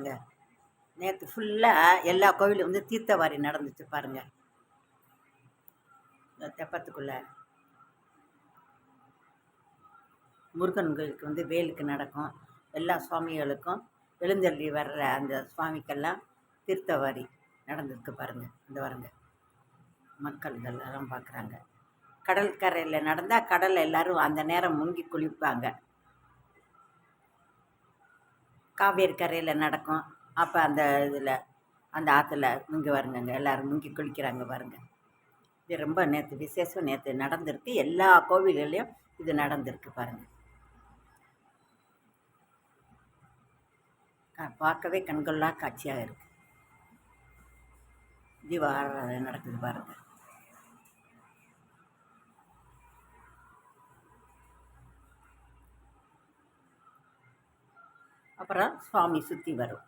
பாருங்கள். நேற்று ஃபுல்லாக எல்லா கோவிலும் வந்து தீர்த்தவாரி நடந்துச்சு பாருங்கள். இந்த தெப்பத்துக்குள்ளே முருகன் கோயிலுக்கு வந்து வேலுக்கு நடக்கும். எல்லா சுவாமிகளுக்கும் எழுந்தள்ளி வர்ற அந்த சுவாமிக்கெல்லாம் தீர்த்தவாரி நடந்திருக்கு பாருங்கள். இந்த வருங்க மக்கள்கள் எல்லாம் பார்க்குறாங்க. கடற்கரையில் நடந்தால் கடலில் எல்லோரும் அந்த நேரம் முங்கி குளிப்பாங்க. காவேரி கரையில் நடக்கும். அப்போ அந்த இதில் அந்த ஆற்றுல இங்கே வருங்க எல்லோரும் முங்கி குளிக்கிறாங்க பாருங்கள். இது ரொம்ப நேற்று விசேஷம். நேற்று நடந்திருக்கு. எல்லா கோவில்கள்லையும் இது நடந்திருக்கு பாருங்கள். பார்க்கவே கண்கொள்ளா காட்சியாக இருக்குது. தீபாராதனை நடக்குது பாருங்கள். அப்புறம் சுவாமி சுற்றி வரும்.